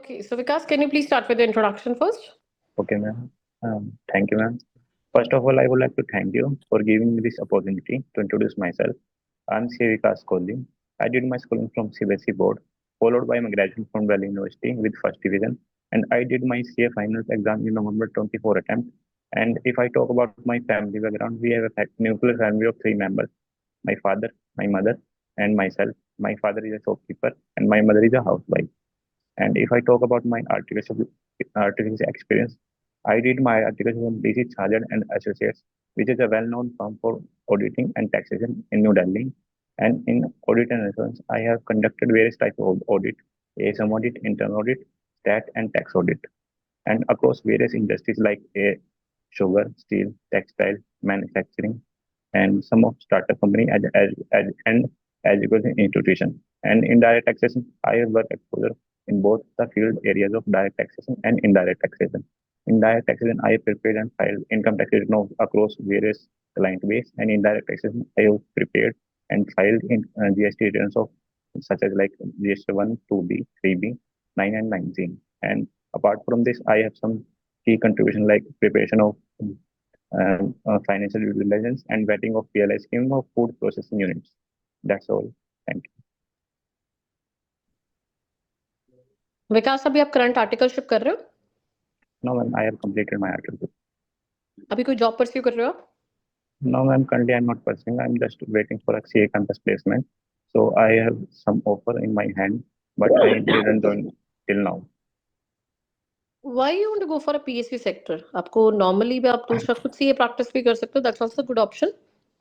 Okay, so Vikas, can you please start with the introduction first? Okay, ma'am. Thank you, ma'am. First of all, I would like to thank you for giving me this opportunity to introduce myself. I'm Vikas Kohli. I did my schooling from CBSE board, followed by my graduation from Delhi University with first division, and I did my CA finals exam in November 24 attempt. And if I talk about my family background, we have a nuclear family of three members: my father, my mother, and myself. My father is a shopkeeper, and my mother is a housewife. And if I talk about my artificial experience, I did my artificial from DC Chartered and Associates, which is a well-known firm for auditing and taxation in New Delhi. And in audit and assurance, I have conducted various types of audit: ASM audit, internal audit, stat, and tax audit, and across various industries like sugar, steel, textile, manufacturing, and some of startup company and education institution. And indirect taxation, I have work exposure in both the field areas of direct taxation and indirect taxation. In direct taxation, I have prepared and filed income tax return across various client base, and indirect taxation, I have prepared and filed in GST returns of such as like GST 1, 2B, 3B, 9 and 19. And apart from this, I have some key contribution like preparation of financial due diligence and vetting of PLI scheme of food processing units. That's all. Thank you. विकास, अभी आप current articleship कर रहे हो? No, ma'am, I have completed my article. अभी कोई job pursue कर रहे हो आप? No, ma'am, currently I'm not pursuing. I'm just waiting for a CA campus placement. So I have some offer in my hand, but I didn't join till now. Why you want to go for a PSU sector? आपको normally भी आप दूसरा खुद CA practice भी कर सकते हो. That's also a good option.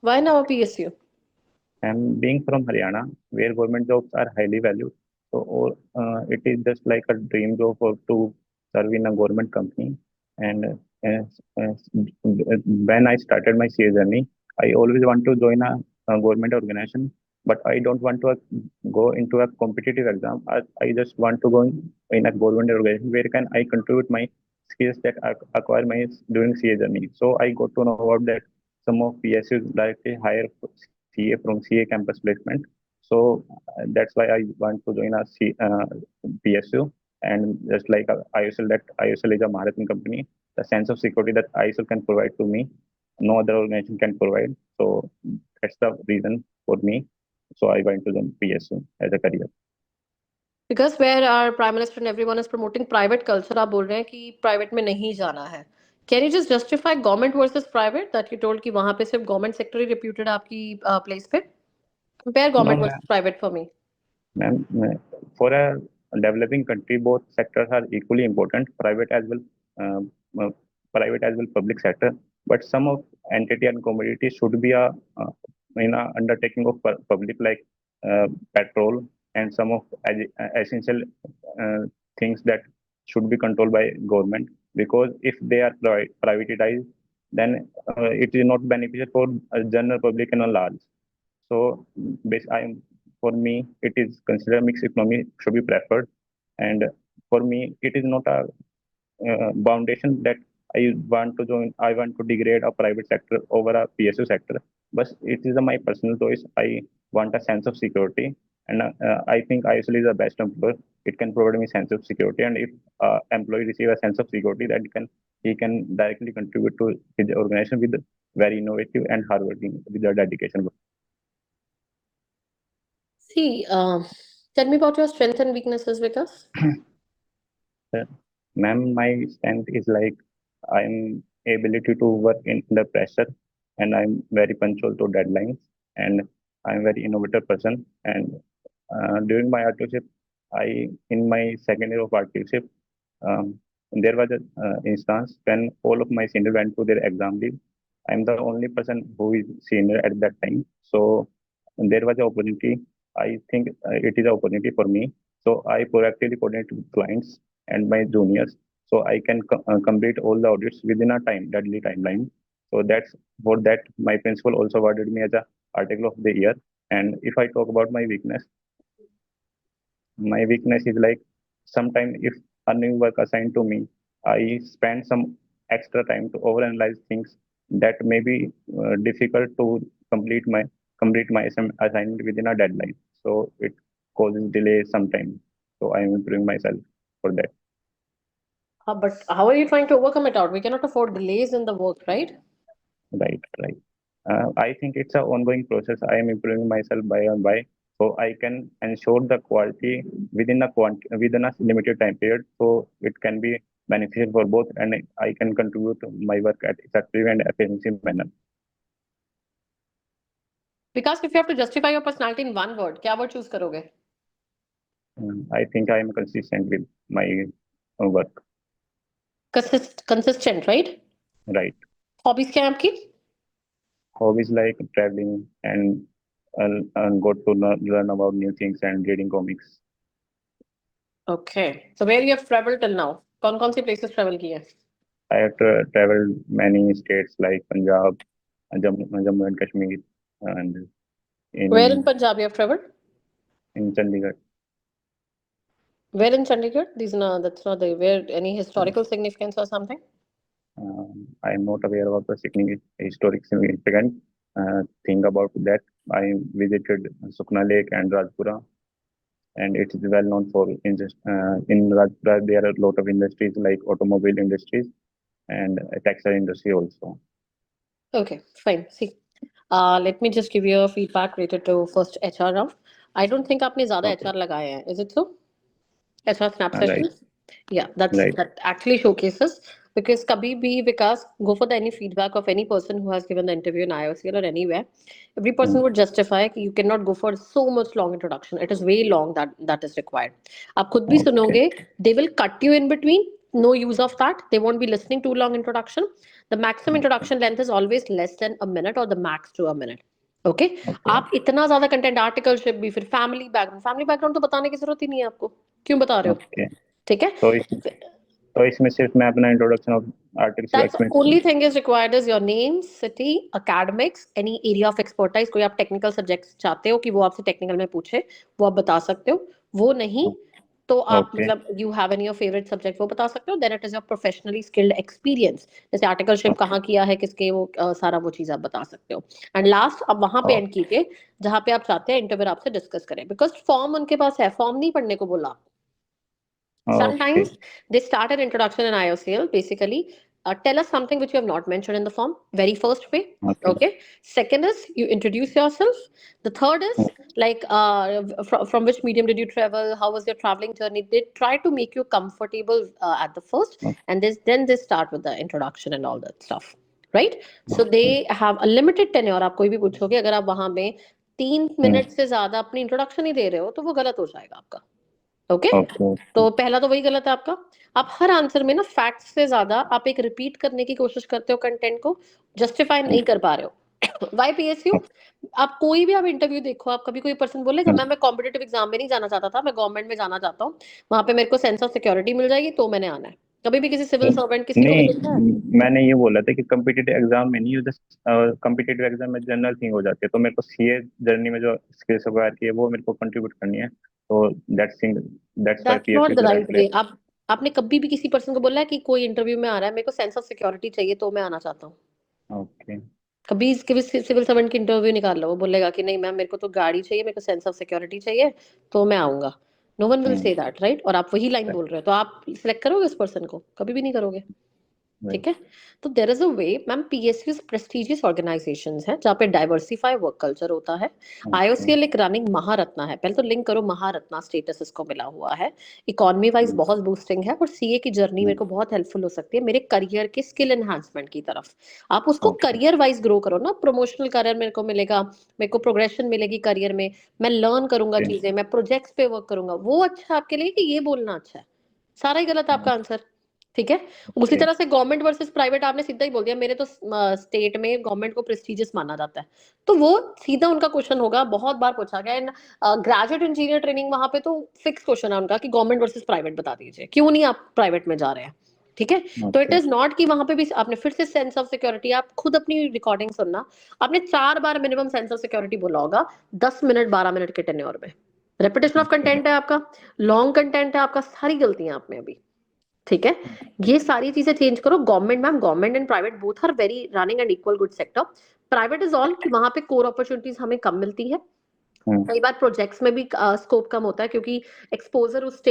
Why now a PSU? And being from Haryana, where government jobs are highly valued, so it is just like a dream job for to serve in a government company. And when I started my CA journey, I always want to join a government organization, but I don't want to go into a competitive exam. I just want to go in a government organization where can I contribute my skills that I acquire my during CA journey. So I got to know about that some of PSUs directly hire CA from CA campus placement. So that's why I want to join a PSU. And just like IOCL, that IOCL is a Maharatan company, the sense of security that IOCL can provide to me, no other organization can provide. So that's the reason for me. So I went to join PSU as a career. Because where our Prime Minister and everyone is promoting private culture, आप बोल रहे हैं कि private में नहीं जाना है. Can you just justify government versus private that you told कि वहाँ पे सिर्फ government sector ही reputed है आपकी place पे? Compare No, government versus private for me. ma'am, for a developing country, both sectors are equally important, private as well public sector. But some of entity and commodity should be in a undertaking of public, like petrol and some of essential uh, things that should be controlled by government. Because if they are privatized, then it is not beneficial for general public and a large. So, for me, it is considered mixed economy should be preferred, and for me, it is not a foundation that I want to join. I want to degrade a private sector over a PSU sector, but it is my personal choice. I want a sense of security, and I think ISL is the best employer. It can provide me sense of security, and if employee receive a sense of security, that he can directly contribute to his organization with very innovative and hardworking with their dedication. See, tell me about your strengths and weaknesses, Vikas. Ma'am, my strength is like I'm ability to work in the pressure, and I'm very punctual to deadlines, and I'm very innovative person. And during my articleship, in my second year of articleship, um, there was an instance when all of my senior went to their exam leave. I'm the only person who is senior at that time. So there was an opportunity. I think it is an opportunity for me. So I proactively coordinate with clients and my juniors, so I can complete all the audits within a deadly timeline. So that's for that my principal also awarded me as a article of the year. And if I talk about my weakness is like sometimes if a new work assigned to me, I spend some extra time to overanalyze things that may be difficult to complete my assignment within a deadline. So it causes delay sometimes. So I am improving myself. for that. But how are you trying to overcome it out? We cannot afford delays in the work, right? Right, right. I think it's an ongoing process. I am improving myself by and by, so I can ensure the quality within a limited time period, so it can be beneficial for both, and I can contribute to my work at effective and efficient manner. Because if you have to justify your personality in one word, क्या word choose करोगे? I think I am consistent with my work. Consistent, right? Right. Hobbies क्या है आपकी? Hobbies like traveling and go to learn about new things and reading comics. Okay. So where you have traveled till now? कौन-कौन सी places travel की है? I have traveled many states like Punjab, Jammu and Kashmir, and Where in in Punjab you have traveled? Chandigarh. Where in Chandigarh? That's not the where any historical significance or something? I am not aware about the historic significant thing about that. I visited Sukna Lake and Rajpura, and it is well known for in Rajpura there are a lot of industries like automobile industries and textile industry also. Okay, fine. See, let me just give you a feedback related to first HR round. I don't think आपने ज़्यादा Okay, HR लगाए हैं. Is it so? HR snap right, sessions? Yeah, right. that actually showcases because kabhi bhi Vikas go for the any feedback of any person who has given the interview in IOCL or anywhere. Every person Mm, would justify कि you cannot go for so much long introduction. It is way long that is required. आप खुद भी okay, सुनोगे, they will cut you in between. No use of that. They won't be listening too long introduction. The maximum okay, introduction length is always less than a minute or the max to a minute. Okay okay, आप इतना ज्यादा content articleship भी फिर family background तो बताने की जरूरत ही नहीं है आपको क्यों बता रहे हो okay. ठीक है तो तो इसमें सिर्फ मैं अपना introduction of artificial That's the experience. only thing is required is your name, city, academics, any area of expertise. कोई आप टेक्निकल सब्जेक्ट्स चाहते हो कि वो आपसे टेक्निकल में पूछे वो आप बता सकते हो वो नहीं तो आप ओके, मतलब you have any your favourite subject वो बता सकते हो then it is your professionally skilled experience जैसे आर्टिकलशिप ओके, कहाँ किया है किसके वो सारा वो चीज़ आप बता सकते हो एंड लास्ट अब वहां पे एंड कीजिए जहाँ पे आप चाहते हैं इंटरव्यू आपसे डिस्कस करें बिकॉज फॉर्म उनके पास है फॉर्म नहीं पढ़ने को बोला okay, sometimes they start an introduction in IOCL. Basically, tell us something which you have not mentioned in the form. Very first way. Okay, Okay. Second is you introduce yourself. The third is like from which medium did you travel? How was your traveling journey? They try to make you comfortable at the first, and then they start with the introduction and all that stuff. Right? So okay, they have a limited tenure. आप कोई भी पूछोगे अगर आप वहां में 3 minute से ज्यादा अपनी इंट्रोडक्शन ही दे रहे हो तो वो गलत हो जाएगा आपका ओके ओके, तो पहला तो वही गलत है आपका आप हर आंसर में ना फैक्ट्स से ज्यादा आप एक रिपीट करने की कोशिश करते हो कंटेंट को जस्टिफाई नहीं कर पा रहे हो वाई पीएसयू आप कोई भी आप इंटरव्यू देखो आप कभी कोई पर्सन बोलेगा मैं कॉम्पिटेटिव एग्जाम में नहीं जाना चाहता था मैं गवर्नमेंट में जाना चाहता हूँ वहां पे मेरे को सेंस ऑफ सिक्योरिटी मिल जाएगी तो मैंने आना है कभी भी किसी सिविल सर्वेंट किसी को भी देखा है नहीं, मैंने ये बोला था कि कम्पिटिटिव एग्जाम में नहीं, जस्ट कम्पिटिटिव एग्जाम में जनरल थिंग हो जाती है, तो मेरे को सीए जर्नी में जो स्किल्स एक्वायर की है वो मेरे को कंट्रीब्यूट करनी है, तो that's why that's not PSU the is the right right place. वे आप आपने कभी भी किसी पर्सन को बोला है कि कोई इंटरव्यू में आ रहा है मेरे को सेंस ऑफ सिक्योरिटी चाहिए तो मैं आना चाहता हूँ ओके, कभी इसके भी सिविल सर्वेंट की इंटरव्यू निकाल लो वो बोलेगा कि नहीं मैम मेरे को तो गाड़ी चाहिए मेरे को सेंस ऑफ सिक्योरिटी चाहिए तो मैं आऊंगा no one will say that right और आप वही लाइन बोल रहे हो तो आप सिलेक्ट करोगे उस पर्सन को कभी भी नहीं करोगे राइट, ठीक है तो there is a way ma'am PSU prestigious organisations हैं जहाँ पे डाइवर्सिफाई वर्क कल्चर होता है ओके, आईओसीएल एक रनिंग महारत्ना है पहले तो लिंक करो महारत्ना स्टेटस इसको मिला हुआ है इकोनॉमी वाइज बहुत बूस्टिंग है और सीए की जर्नी मेरे को बहुत हेल्पफुल हो सकती है मेरे करियर के स्किल एनहांसमेंट की तरफ आप उसको ओके, करियर वाइज ग्रो करो ना प्रमोशनल करियर मेरे को मिलेगा मेरे को प्रोग्रेशन मिलेगी करियर में मैं लर्न करूंगा चीजें मैं प्रोजेक्ट्स पे वर्क करूंगा वो अच्छा है आपके लिए कि ये बोलना अच्छा है सारा ही गलत है आपका आंसर ठीक है उसी ओके, तरह से गवर्नमेंट वर्सेस प्राइवेट आपने सीधा ही बोल दिया मेरे तो स्टेट में गवर्नमेंट को प्रेस्टिजियस माना जाता है तो वो सीधा उनका क्वेश्चन होगा बहुत बार पूछा गया एंड ग्रेजुएट इंजीनियर ट्रेनिंग वहां पे तो फिक्स क्वेश्चन है उनका कि गवर्नमेंट वर्सेस प्राइवेट बता दीजिए क्यों नहीं आप प्राइवेट में जा रहे हैं ठीक है तो इट ओके, इज नॉट कि वहां पे भी आपने फिर से सेंस ऑफ सिक्योरिटी आप खुद अपनी रिकॉर्डिंग सुनना आपने 4 बार मिनिमम सेंस ऑफ सिक्योरिटी बोला होगा 10 मिनट 12 मिनट के टेन्योर में रेपिटेशन ऑफ ओके, कंटेंट है आपका लॉन्ग कंटेंट है आपका सारी गलतियां आप में अभी ठीक है ये सारी चीजें चेंज करो government ma'am government and private both are very running and equal good sector private is all कि वहां पे कोर अपॉर्चुनिटीज हमें कम मिलती है कई बार प्रोजेक्ट्स में भी स्कोप कम होता है, क्योंकि एक्सपोजर उस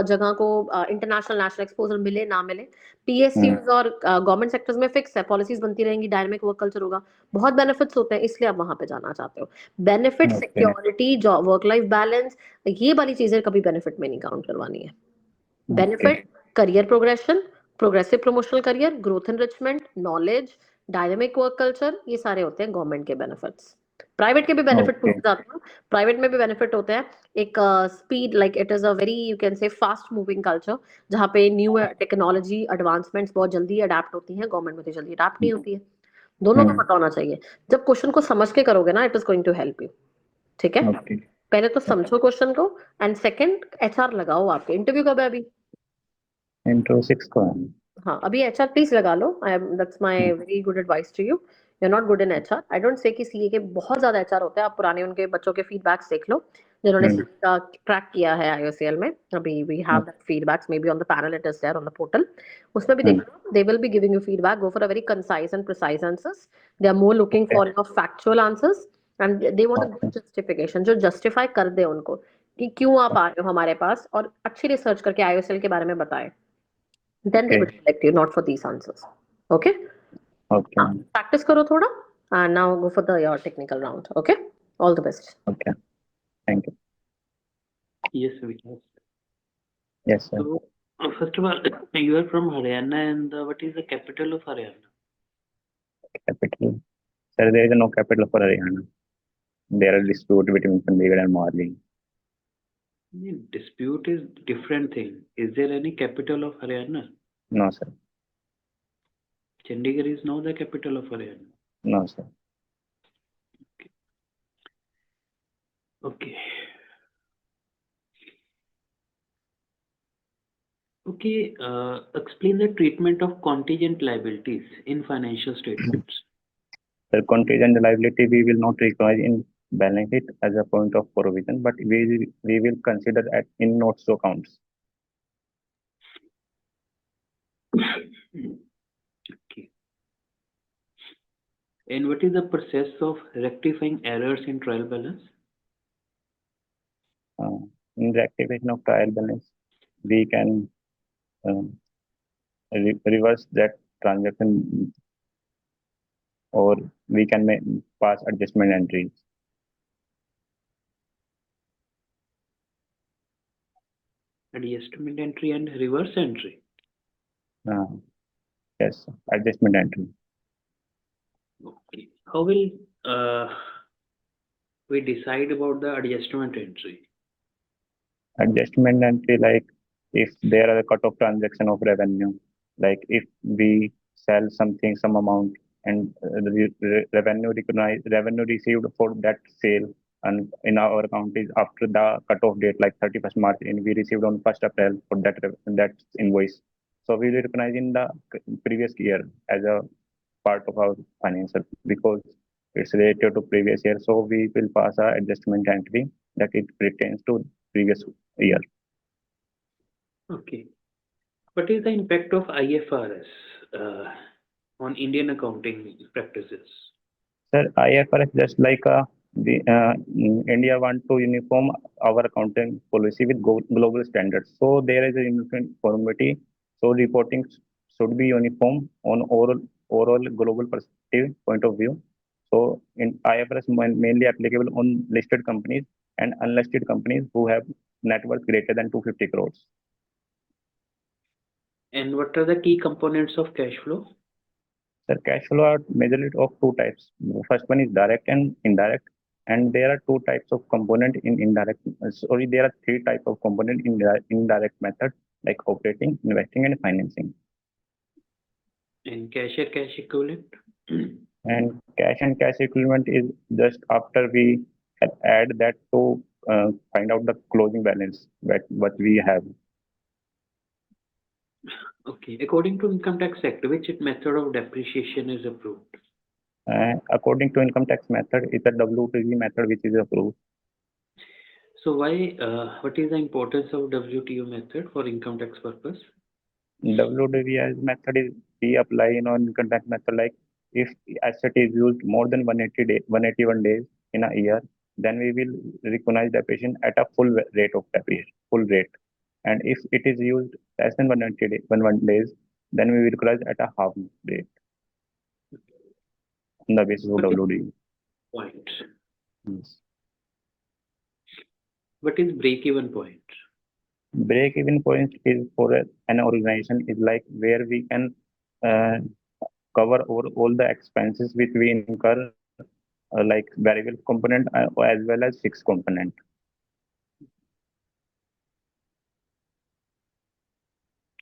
जगह को, इंटरनेशनल नेशनल एक्सपोजर मिले ना मिले। पीएसयूज और गवर्नमेंट सेक्टर्स में फिक्स है, पॉलिसीज बनती रहेंगी, डायनामिक वर्क कल्चर होगा, बहुत बेनिफिट्स होते हैं, इसलिए आप वहां पे जाना चाहते हो। Benefit, Okay. Security, job, work life balance, ये वाली चीजें कभी बेनिफिट में नहीं काउंट करवानी है। Okay. Benefit, career progression, progressive promotional career, growth enrichment, knowledge, dynamic work culture, ये सारे होते हैं गवर्नमेंट के बेनिफिट्स। प्राइवेट के भी बेनिफिट पूछे Okay. जाते हैं, प्राइवेट में भी बेनिफिट होते हैं। एक speed, like it is a very, you can say, fast moving culture, जहाँ पे न्यू टेक्नोलॉजी एडवांसमेंट्स बहुत जल्दी अडेप्ट होती हैं, गवर्नमेंट में तो जल्दी अडेप्ट नहीं होती है। दोनों का Hmm. पता होना चाहिए। जब क्वेश्चन को समझ के करोगे ना, it is going to help you. ठीक है, Okay. पहले तो समझो क्वेश्चन को, एंड सेकंड, एचआर लगाओ। आपके इंटरव्यू कब है अभी? Intro 6 को है। हाँ, अभी एचआर प्लीज लगा लो। I am, that's my very good advice to you. You are not good in HR. I don't say कि सीए के बहुत ज्यादा एचआर होते हैं, आप पुराने उनके बच्चों के फीडबैक्स देख लो, जिन्होंने Hmm. सीए का ट्रैक किया है आईओसीएल में। अभी we have that feedbacks, maybe on the panel, it is there on the portal, उसमें भी देख Hmm. लो। They will be giving you feedback. Go for a very concise and precise answers. They are more looking Okay. For your factual answers, and they want a good Okay. Justification, जो justify कर दे उनको कि क्यों आप आ रहे हो हमारे पास, और अच्छी रिसर्च करके आईओसीएल के बारे में बताए। Then they Okay. would select you, not for these answers. Okay? Okay, ma'am. Practice karo thoda, and now go for the your technical round. Okay? All the best. Okay. Thank you. Yes, Vikas. Yes, sir. So, first of all, you are from Haryana, and what is the capital of Haryana? Capital. Sir, there is no capital for Haryana. There are dispute between Chandigarh and Morbi. Dispute is different thing. Is there any capital of Haryana? No, sir. Chandigarh is now the capital of Haryana. No, sir. Okay. Okay. Explain the treatment of contingent liabilities in financial statements. The contingent liability we will not require in balance sheet as a point of provision, but we will consider at in notes to accounts. Okay. And what is the process of rectifying errors in trial balance? In the activation of trial balance, we can reverse that transaction, or we can pass adjustment entries. Adjustment entry and reverse entry. Yes, adjustment entry. Okay. How will we decide about the adjustment entry? Adjustment entry, like if there are a cut of transaction of revenue, like if we sell something, some amount, and revenue received for that sale, and in our account is after the cut-off date, like 31st March, and we received on 1st April for that invoice. So we will recognize in the previous year as a part of our financial, because it's related to previous year. So we will pass a adjustment entry that it pertains to previous year. Okay. What is the impact of IFRS on Indian accounting practices? Sir, IFRS just like India want to uniform our accounting policy with global standards. So there is a uniformity. So reporting should be uniform on overall global perspective point of view. So in IFRS mainly applicable on listed companies and unlisted companies who have net worth greater than 250 crores. And what are the key components of cash flow? The cash flow are majorly of two types. The first one is direct and indirect, and there are two types of component in indirect. Sorry, there are three types of component in the indirect method, like operating, investing, and financing. And cash or cash equivalent? And cash equivalent is just after we add that to find out the closing balance that what we have. Okay. According to Income Tax Act, which method of depreciation is approved? According to income tax method, it's a WTV method which is approved. So why? What is the importance of WTO method for income tax purpose? WDVS method is we apply in on income tax method, like if asset is used more than 181 days in a year, then we will recognize depreciation at a full rate of depreciation, full rate. And if it is used less than 1 days, then we will recognize at a half rate on the basis of What is WD. point? Yes. What is break-even point? Break-even point is for an organization is like where we can uh, cover all the expenses which we incur, like variable component as well as fixed component.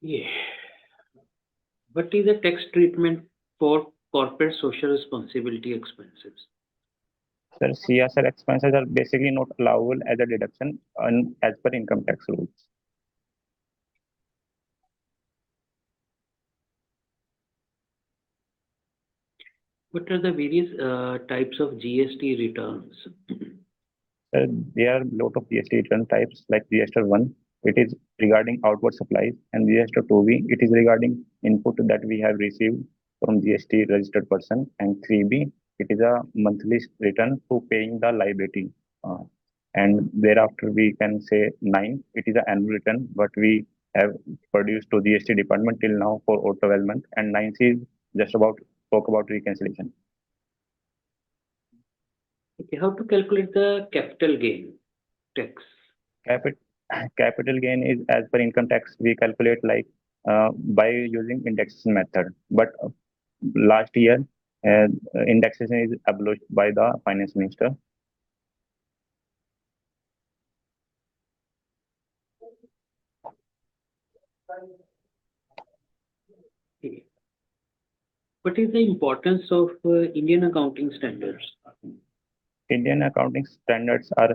Yeah. What is the tax treatment for corporate social responsibility expenses? So CSR expenses are basically not allowable as a deduction as per income tax rules. What are the various types of GST returns? There are a lot of GST return types like GST 1, it is regarding outward supplies, and GST 2B, it is regarding input that we have received from GST registered person, and 3B, it is a monthly return to paying the liability. Uh, and thereafter, we can say 9, it is an annual return, but we have produced to GST department till now for all 12 months, and 9 is just about talk about reconciliation. Okay, how to calculate the capital gain tax? Capit Capital gain is as per income tax, we calculate like by using indexation method. But last year, uh, indexation is abolished by the finance minister. Okay. What is the importance of Indian accounting standards? Indian accounting standards are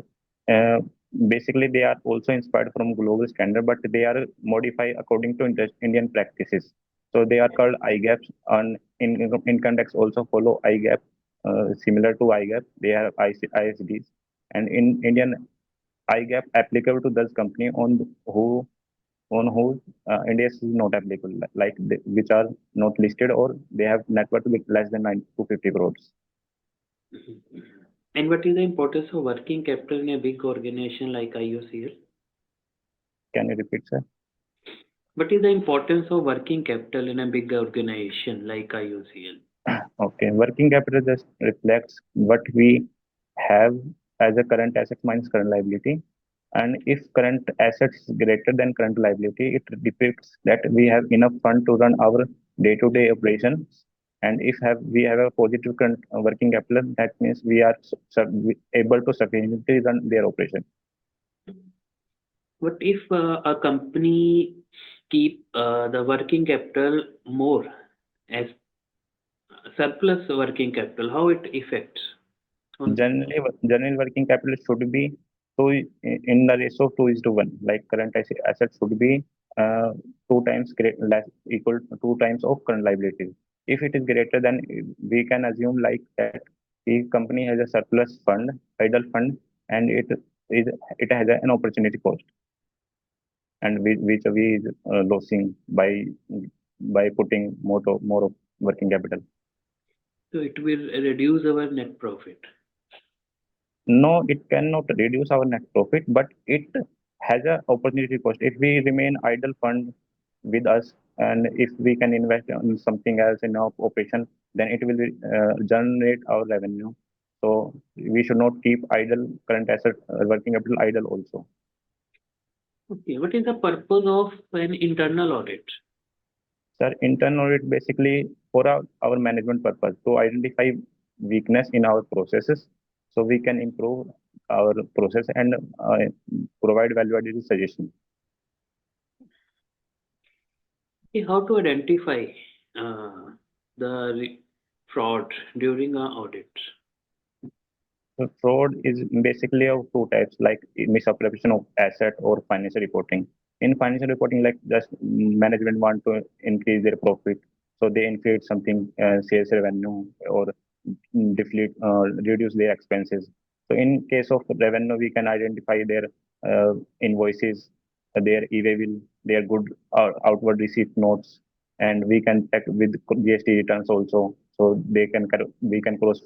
uh, basically they are also inspired from global standard, but they are modified according to Indian practices. So they are called IGAPs, and income tax also follow IGAP, similar to IGAP. They have ISDs, and in Indian IGAP applicable to those company on whose India is not applicable, like which are not listed or they have net worth with less than 250 crores. And what is the importance of working capital in a big organization like IOCL? Can you repeat, sir? What is the importance of working capital in a big organization like IOCL? Okay, working capital just reflects what we have as a current asset minus current liability. And if current assets is greater than current liability, it depicts that we have enough fund to run our day-to-day operations. And if we have a positive current working capital, that means we are able to sufficiently run their operation. What if a company keep the working capital more as surplus working capital? How it affects? Generally, working capital should be in the ratio of 2:1. Like current assets should be uh, two times less equal to two times of current liabilities. If it is greater, then we can assume like that the company has a surplus fund, idle fund, and is it has an opportunity cost, and which we is losing by putting more of working capital. So it will reduce our net profit. No, it cannot reduce our net profit, but it has a opportunity cost. If we remain idle fund with us, and if we can invest on something else in our operation, then it will generate our revenue. So we should not keep idle current asset working capital idle also. Okay, what is the purpose of an internal audit? Sir, internal audit basically for our management purpose to identify weakness in our processes so we can improve our process and provide value-added suggestions. Okay, how to identify the fraud during an audit? So fraud is basically of two types, like misappropriation of asset or financial reporting. In financial reporting, like just management want to increase their profit, so they inflate something, sales revenue, or reduce their expenses. So in case of revenue, we can identify their invoices, their e-way bill, their good outward receipt notes, and we can check with GST returns also. So we can cross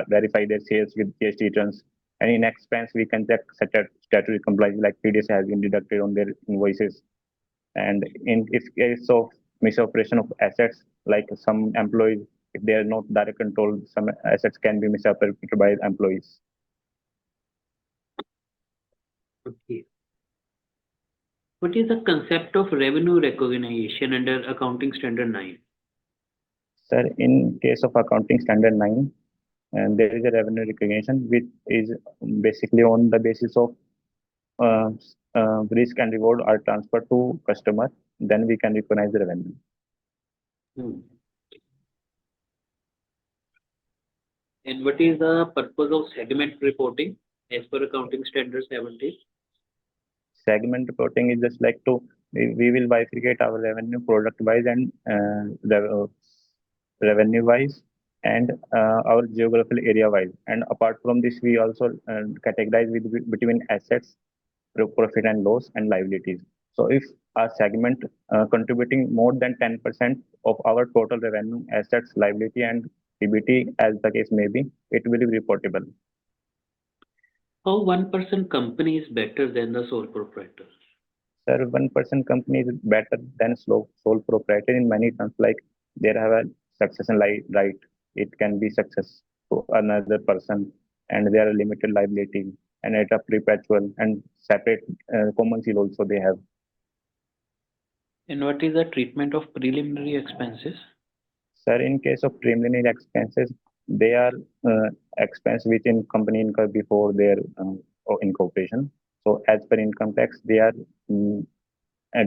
verify their sales with GST returns, And in expense, we can check such as statutory compliance, like TDS has been deducted on their invoices. And in if case of misoperation of assets, like some employees, if they are not direct control, some assets can be misappropriated by employees. Okay. What is the concept of revenue recognition under Accounting Standard 9? Sir, in case of accounting standard 9, and there is a revenue recognition which is basically on the basis of uh, risk and reward are transferred to customer, then we can recognize the revenue. Hmm. And what is the purpose of segment reporting as per Accounting Standard 17? Segment reporting is just like we will bifurcate our revenue product wise and revenue wise and our geographical area wise. And apart from this, we also categorize between assets, profit and loss, and liabilities. So if a segment contributing more than 10% of our total revenue, assets, liability, and PBT, as the case may be, it will be reportable. How one-person company is better than the sole proprietor? Sir, one-person company is better than sole proprietor in many terms. Like they have a succession right, it can be success to another person, and there are limited liability, and it a perpetual and separate common seal also they have. And what is the treatment of preliminary expenses? Sir, in case of preliminary expenses, they are expense which in company incur before their incorporation. So as per income tax, they are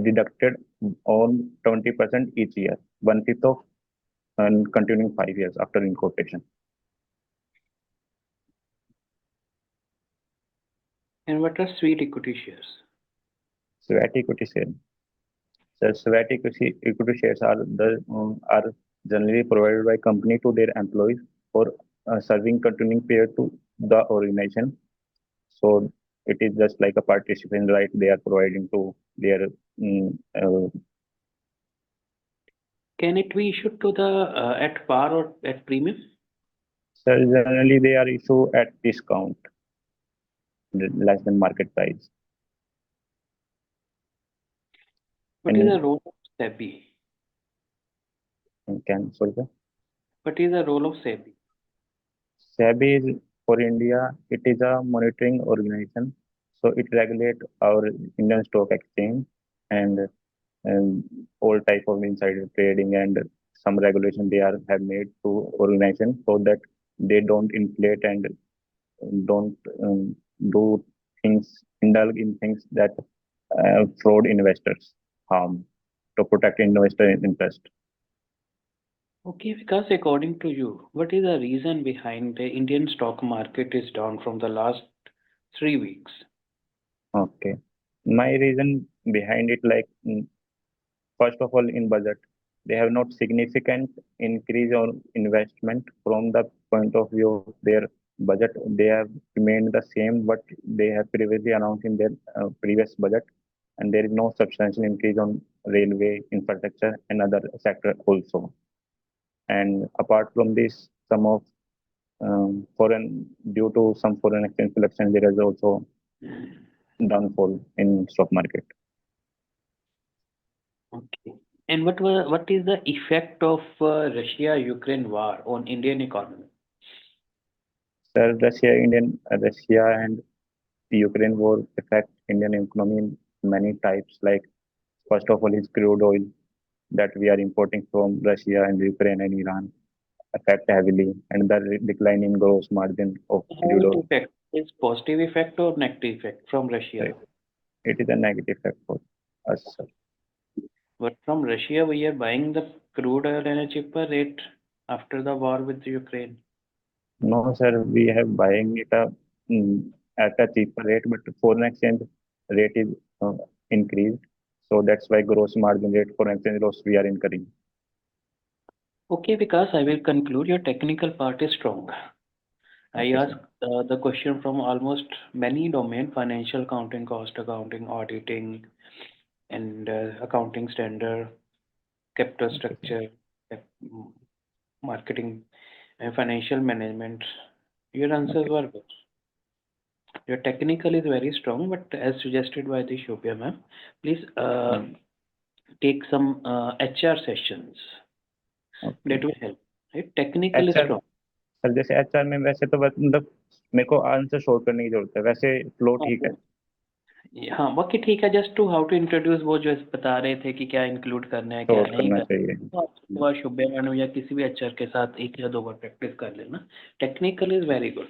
deducted on 20% each year, 1/5 of continuing 5 years after incorporation. And what are sweet equity shares? Sweat equity share. So sweat equity shares are generally provided by company to their employees for serving continuing period to the organization. So it is just like a participant right they are providing to their Can it be issued to the at par or at premium? so generally they are issued at discount, less than market price. What is the And role of SEBI? can sorry, sir. What is the role of SEBI? SEBI is for India. It is a monitoring organization, so it regulates our Indian stock exchange and all type of insider trading and some regulation they have made to organization so that they don't inflate and don't do things indulge in things that fraud investors harm to protect investor interest. Okay, because according to you, what is the reason behind the Indian stock market is down from the last 3 weeks? Okay, my reason behind it like first of all, in budget, they have not significant increase or investment from the point of view of their budget. They have remained the same what they have previously announced in their previous budget, and there is no substantial increase on railway infrastructure and other sector also. And apart from this, some of foreign due to some foreign exchange fluctuation, there is also downfall in stock market. Okay. And what is the effect of Russia-Ukraine war on Indian economy? Sir, Russia and Ukraine war affect Indian economy in many types. Like first of all, is crude oil that we are importing from Russia and Ukraine and Iran affect heavily, and the decline in gross margin of How crude it oil. affect? Is positive effect or negative effect from Russia? Right. It is a negative effect for us. Sir. But from Russia, we are buying the crude oil at a cheaper rate after the war with Ukraine. No, sir, we have buying it at a cheaper rate, but foreign exchange rate is increased. So that's why gross margin rate for exchange loss we are incurring. Okay, because I will conclude your technical part is strong. I Okay, asked sir. the question from almost many domain: financial accounting, cost accounting, auditing, and accounting standard, capital Okay, sir. structure, mm, marketing, and financial management. Your answers Okay. were good. Your technical is very strong, but as suggested by the Shobhya ma'am, please take some HR sessions. Okay. That will help. Right? Technical is HR strong. Sir जैसे HR में वैसे तो मतलब मेरे को answer short करने की जरूरत है, वैसे फ्लो ठीक है। हाँ बाकी ठीक है, just to how to introduce वो जो बता रहे थे कि क्या इंक्लूड करना है क्या शॉर्ट नहीं करना करना, चाहिए। तो आप शुभ्या मैडम या किसी भी एचआर के साथ एक या दो बार प्रैक्टिस कर लेना। Technical is very good.